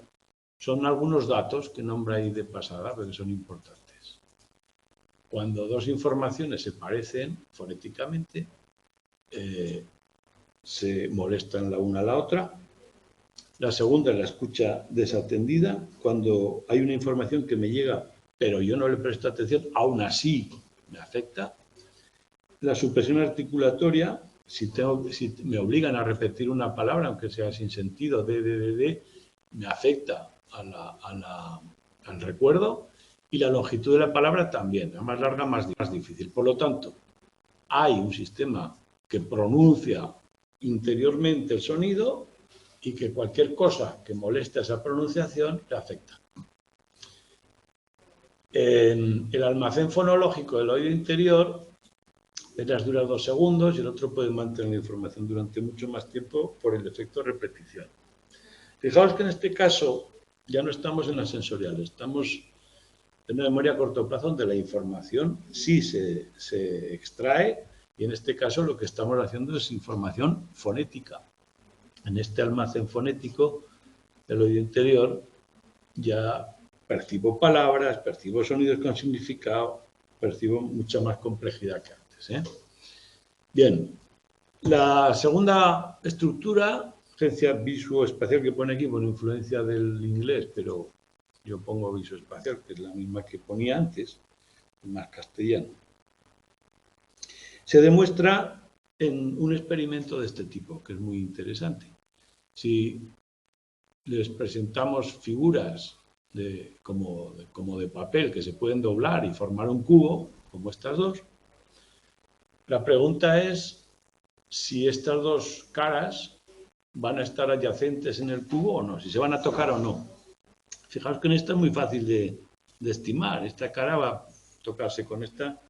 son algunos datos que nombra ahí de pasada, pero que son importantes. Cuando 2 informaciones se parecen fonéticamente, se molestan la una a la otra. La segunda es la escucha desatendida. Cuando hay una información que me llega, pero yo no le presto atención, aún así me afecta. La supresión articulatoria, si me obligan a repetir una palabra, aunque sea sin sentido, me afecta al recuerdo. Y la longitud de la palabra también, a más larga, más difícil. Por lo tanto, hay un sistema que pronuncia interiormente el sonido y que cualquier cosa que moleste a esa pronunciación le afecta. En el almacén fonológico del oído interior, apenas dura 2 segundos y el otro puede mantener la información durante mucho más tiempo por el efecto repetición. Fijaos que en este caso ya no estamos en la sensorial, estamos en una memoria a corto plazo donde la información sí se extrae y en este caso lo que estamos haciendo es información fonética. En este almacén fonético del oído interior ya percibo palabras, percibo sonidos con significado, percibo mucha más complejidad que antes. Bien, la segunda estructura, agencia visoespacial que pone aquí, por influencia del inglés, pero yo pongo visoespacial, que es la misma que ponía antes, más castellano. Se demuestra en un experimento de este tipo, que es muy interesante. Si les presentamos figuras como de papel que se pueden doblar y formar un cubo, como estas dos, la pregunta es si estas dos caras van a estar adyacentes en el cubo o no, si se van a tocar o no. Fijaos que en esta es muy fácil de estimar. Esta cara va a tocarse con esta,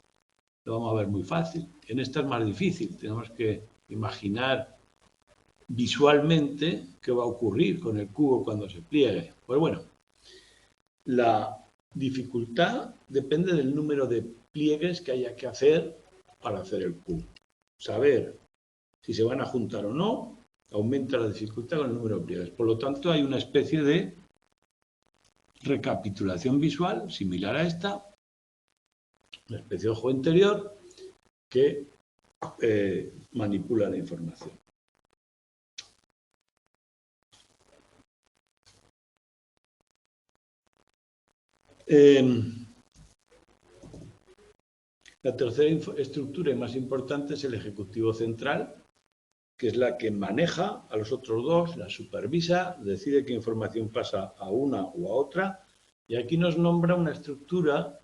lo vamos a ver muy fácil. En esta es más difícil. Tenemos que imaginar visualmente qué va a ocurrir con el cubo cuando se pliegue. Pues bueno, la dificultad depende del número de pliegues que haya que hacer para hacer el cubo. Saber si se van a juntar o no aumenta la dificultad con el número de pliegues. Por lo tanto, hay una especie de recapitulación visual similar a esta, una especie de ojo interior que manipula la información. La tercera estructura y más importante es el ejecutivo central, que es la que maneja a los otros dos, la supervisa, decide qué información pasa a una o a otra, y aquí nos nombra una estructura,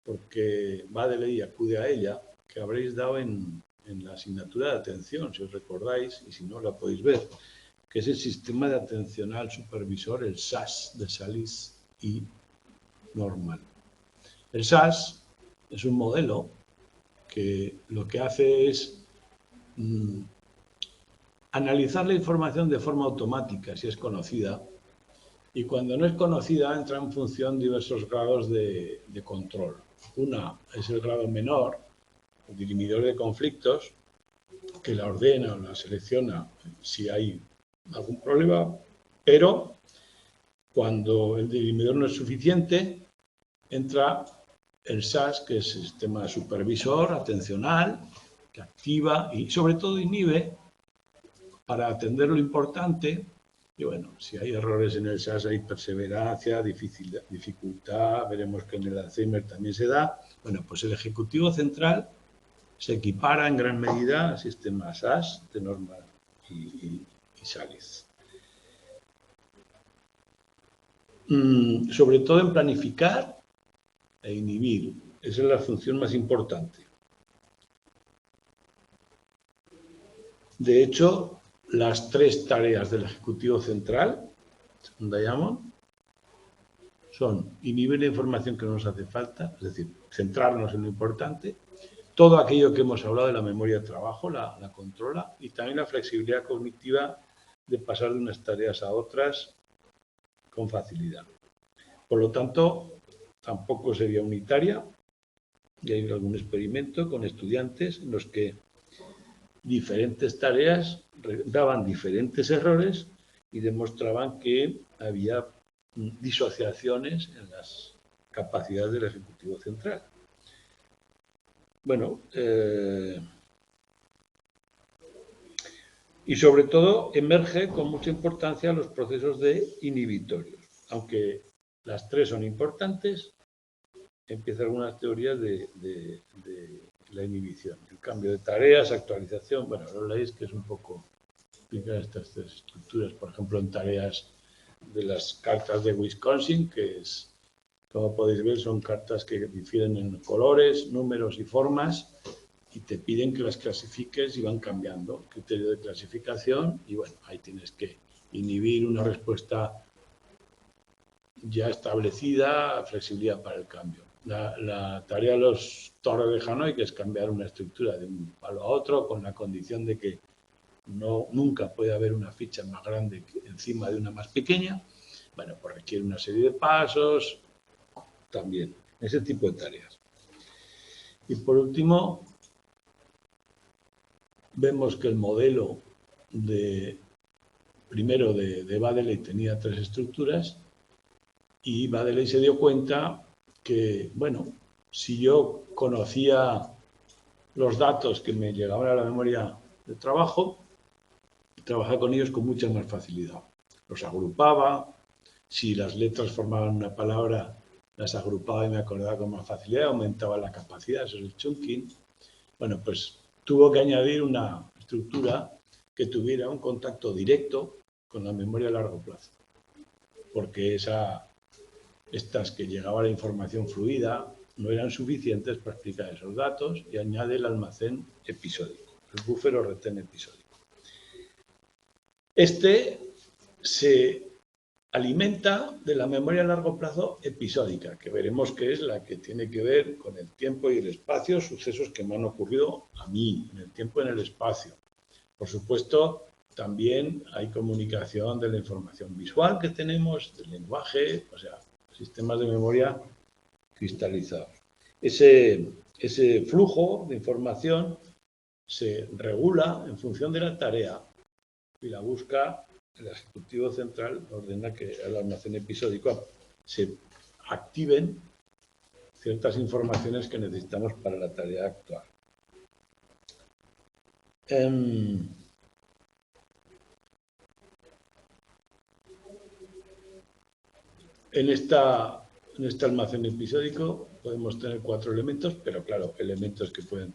porque va de ley y acude a ella, que habréis dado en la asignatura de atención, si os recordáis, y si no la podéis ver, que es el sistema de atencional supervisor, el SAS de Salis y Norman. El SAS es un modelo que lo que hace es analizar la información de forma automática, si es conocida, y cuando no es conocida entra en función diversos grados de control. Una es el grado menor, el dirimidor de conflictos, que la ordena o la selecciona si hay algún problema, pero cuando el dirimidor no es suficiente, entra el SAS, que es el sistema supervisor, atencional, que activa y sobre todo inhibe para atender lo importante. Y bueno, si hay errores en el SAS hay perseverancia, dificultad, veremos que en el Alzheimer también se da. Bueno, pues el ejecutivo central se equipara en gran medida al sistema SAS de Norman y Salis. Sobre todo en planificar e inhibir. Esa es la función más importante. De hecho, las tres tareas del Ejecutivo Central, Diamond, son inhibir la información que no nos hace falta, es decir, centrarnos en lo importante, todo aquello que hemos hablado de la memoria de trabajo, la controla, y también la flexibilidad cognitiva de pasar de unas tareas a otras con facilidad. Por lo tanto, tampoco sería unitaria, y hay algún experimento con estudiantes en los que diferentes tareas daban diferentes errores y demostraban que había disociaciones en las capacidades del Ejecutivo Central. Bueno, y sobre todo emerge con mucha importancia los procesos de inhibitorios. Aunque las tres son importantes, empiezan algunas teorías de la inhibición. El cambio de tareas, actualización, bueno, lo leéis que es un poco explicar estas tres estructuras, por ejemplo, en tareas de las cartas de Wisconsin, que es, como podéis ver, son cartas que difieren en colores, números y formas, y te piden que las clasifiques y van cambiando. Criterio de clasificación y bueno, ahí tienes que inhibir una respuesta ya establecida, flexibilidad para el cambio. La tarea de los toros de Hanoi, que es cambiar una estructura de un palo a otro con la condición de que nunca puede haber una ficha más grande encima de una más pequeña, bueno, pues requiere una serie de pasos, también, ese tipo de tareas. Y por último, vemos que el modelo primero de Baddeley tenía 3 estructuras y Baddeley se dio cuenta que, bueno, si yo conocía los datos que me llegaban a la memoria de trabajo, trabajaba con ellos con mucha más facilidad. Los agrupaba, si las letras formaban una palabra, las agrupaba y me acordaba con más facilidad, aumentaba la capacidad, eso es el chunking. Bueno, pues tuvo que añadir una estructura que tuviera un contacto directo con la memoria a largo plazo, porque estas que llegaba la información fluida no eran suficientes para explicar esos datos y añade el almacén episódico, el buffer o retén episódico. Este se alimenta de la memoria a largo plazo episódica, que veremos que es la que tiene que ver con el tiempo y el espacio, sucesos que me han ocurrido a mí, en el tiempo y en el espacio. Por supuesto, también hay comunicación de la información visual que tenemos, del lenguaje, o sea, sistemas de memoria cristalizados. Ese flujo de información se regula en función de la tarea y la busca el Ejecutivo Central, ordena que el almacén episódico se activen ciertas informaciones que necesitamos para la tarea actual. En este almacén episódico podemos tener 4 elementos, pero claro, elementos que pueden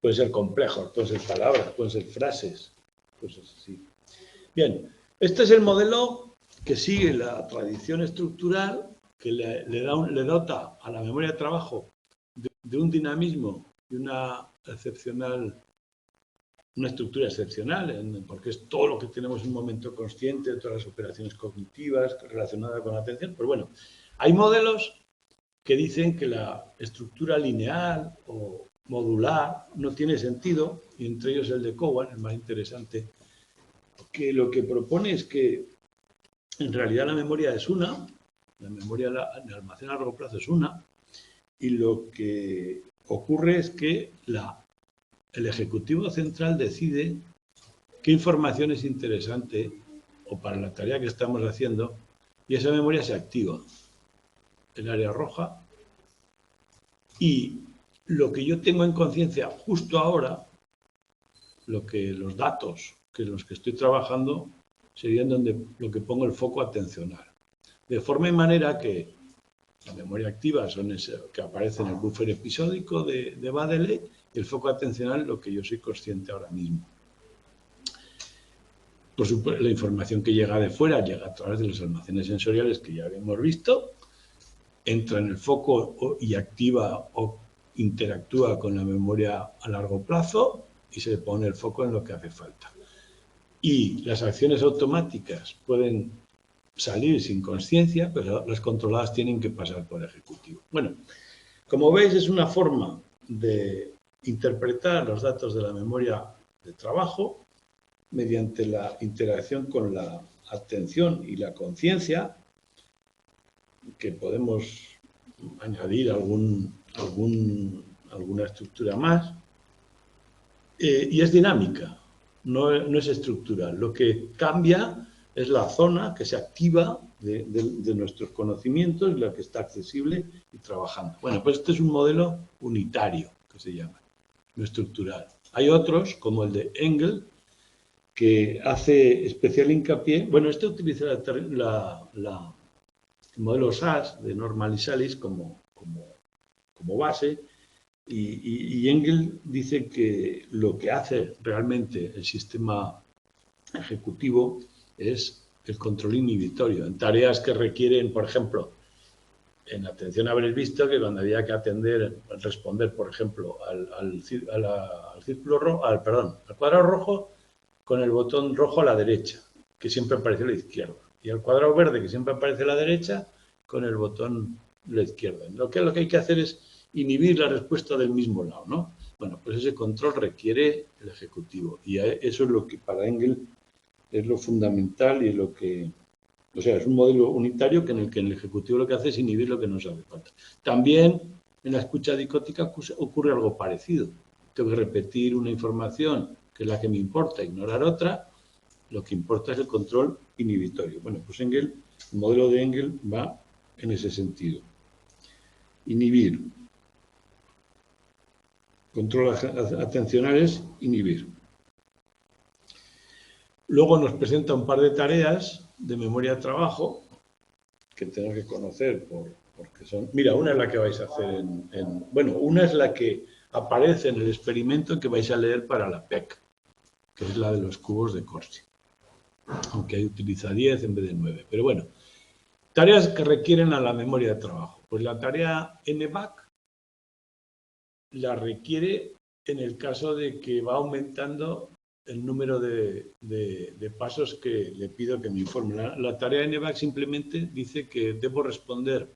ser complejos, pueden ser palabras, pueden ser frases, cosas así. Bien, este es el modelo que sigue la tradición estructural, que le dota a la memoria de trabajo de un dinamismo y una estructura excepcional, porque es todo lo que tenemos en un momento consciente, todas las operaciones cognitivas relacionadas con la atención. Pues bueno, hay modelos que dicen que la estructura lineal o modular no tiene sentido, y entre ellos el de Cowan, el más interesante, que lo que propone es que en realidad la memoria es una, la memoria de almacén a largo plazo es una, y lo que ocurre es que el Ejecutivo Central decide qué información es interesante o para la tarea que estamos haciendo, y esa memoria se activa, el área roja, y lo que yo tengo en conciencia justo ahora, los datos que los que estoy trabajando, serían lo que pongo el foco atencional. De forma y manera que la memoria activa son ese que aparece en el buffer episódico de Baddeley, y el foco atencional lo que yo soy consciente ahora mismo. Por supuesto, la información que llega de fuera llega a través de los almacenes sensoriales que ya habíamos visto, entra en el foco y activa o interactúa con la memoria a largo plazo y se pone el foco en lo que hace falta. Y las acciones automáticas pueden salir sin conciencia, pero las controladas tienen que pasar por ejecutivo. Bueno, como veis, es una forma de interpretar los datos de la memoria de trabajo mediante la interacción con la atención y la conciencia, que podemos añadir alguna estructura más, y es dinámica, no es estructural. Lo que cambia es la zona que se activa de nuestros conocimientos, la que está accesible y trabajando. Bueno, pues este es un modelo unitario, que se llama, no estructural. Hay otros, como el de Engel, que hace especial hincapié. Bueno, este utiliza el modelo SAS de Normalisalis como base, y Engel dice que lo que hace realmente el sistema ejecutivo es el control inhibitorio en tareas que requieren, por ejemplo, En atención habréis visto que cuando había que responder, por ejemplo, al círculo rojo, al cuadrado rojo, con el botón rojo a la derecha, que siempre aparece a la izquierda, y al cuadrado verde, que siempre aparece a la derecha, con el botón de la izquierda. Lo que hay que hacer es inhibir la respuesta del mismo lado, ¿no? Bueno, pues ese control requiere el ejecutivo, y eso es lo que para Engels es lo fundamental y lo que... O sea, es un modelo unitario en el que el ejecutivo lo que hace es inhibir lo que nos hace falta. También en la escucha dicótica ocurre algo parecido. Tengo que repetir una información que es la que me importa, ignorar otra. Lo que importa es el control inhibitorio. Bueno, pues el modelo de Engels va en ese sentido. Inhibir. Control atencional es inhibir. Luego nos presenta un par de tareas de memoria de trabajo que tenemos que conocer porque son... Mira, una es la que vais a hacer bueno, una es la que aparece en el experimento que vais a leer para la PEC, que es la de los cubos de Corsi. Aunque ahí utiliza 10 en vez de 9. Pero bueno, tareas que requieren a la memoria de trabajo. Pues la tarea NBAC la requiere en el caso de que va aumentando el número de pasos que le pido que me informe. La tarea NBAC simplemente dice que debo responder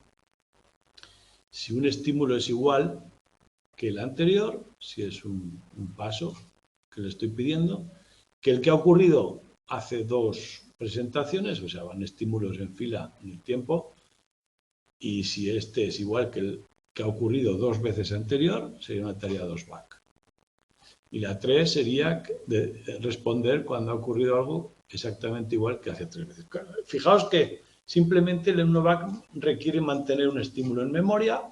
si un estímulo es igual que el anterior, si es un paso que le estoy pidiendo, que el que ha ocurrido hace 2 presentaciones, o sea, van estímulos en fila en el tiempo, y si este es igual que el que ha ocurrido 2 veces anterior, sería una tarea 2BAC. Y la 3 sería responder cuando ha ocurrido algo exactamente igual que hace 3 veces. Fijaos que simplemente el 1BAC requiere mantener un estímulo en memoria,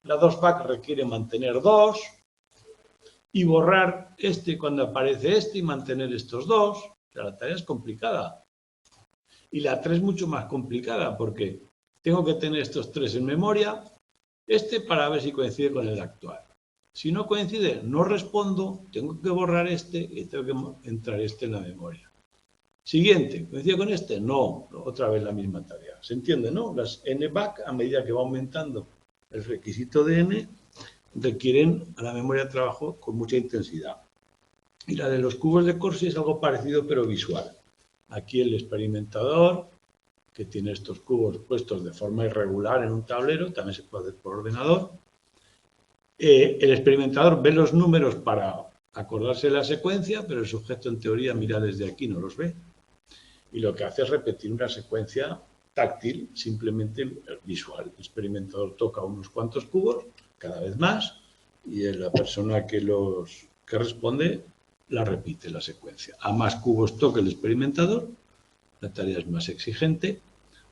la 2BAC requiere mantener 2 y borrar este cuando aparece este y mantener estos 2. O sea, la tarea es complicada. Y la 3 es mucho más complicada porque tengo que tener estos 3 en memoria, este para ver si coincide con el actual. Si no coincide, no respondo, tengo que borrar este y tengo que entrar este en la memoria. Siguiente, ¿coincide con este? No, otra vez la misma tarea. ¿Se entiende, no? Las NBAC, a medida que va aumentando el requisito de N, requieren a la memoria de trabajo con mucha intensidad. Y la de los cubos de Corsi es algo parecido pero visual. Aquí el experimentador, que tiene estos cubos puestos de forma irregular en un tablero, también se puede hacer por ordenador. El experimentador ve los números para acordarse de la secuencia, pero el sujeto en teoría mira desde aquí, no los ve. Y lo que hace es repetir una secuencia táctil, simplemente visual. El experimentador toca unos cuantos cubos, cada vez más, y la persona que responde la repite la secuencia. A más cubos toque el experimentador, la tarea es más exigente,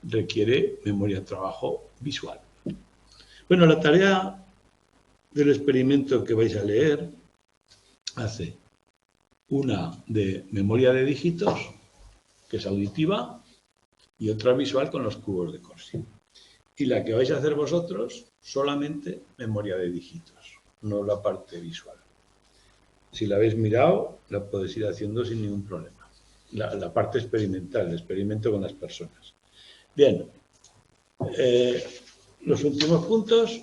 requiere memoria de trabajo visual. Bueno, la tarea del experimento que vais a leer hace una de memoria de dígitos, que es auditiva, y otra visual con los cubos de Corsi. Y la que vais a hacer vosotros, solamente memoria de dígitos, no la parte visual. Si la habéis mirado, la podéis ir haciendo sin ningún problema. La parte experimental, el experimento con las personas. Bien, los últimos puntos,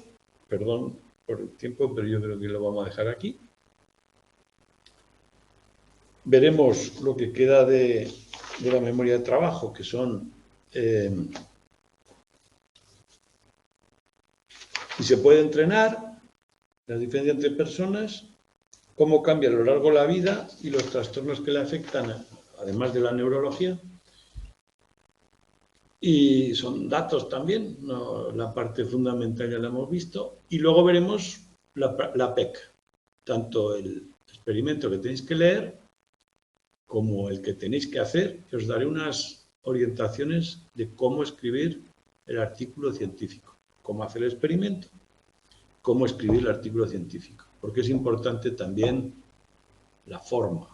perdón por el tiempo, pero yo creo que lo vamos a dejar aquí. Veremos lo que queda de la memoria de trabajo, que son... si se puede entrenar, la diferencia entre personas, cómo cambia a lo largo de la vida y los trastornos que le afectan, además de la neurología. Y son datos también, no, la parte fundamental ya la hemos visto. Y luego veremos la PEC, tanto el experimento que tenéis que leer como el que tenéis que hacer. Que os daré unas orientaciones de cómo escribir el artículo científico, cómo hacer el experimento, cómo escribir el artículo científico. Porque es importante también la forma.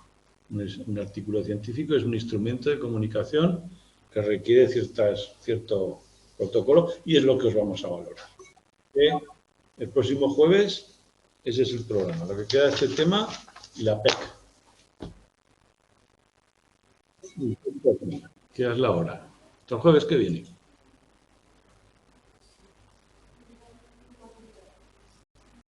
Un artículo científico es un instrumento de comunicación que requiere cierto protocolo y es lo que os vamos a valorar. El próximo jueves, ese es el programa. Lo que queda de este tema y la PEC. ¿Qué es la hora? Hasta el jueves que viene.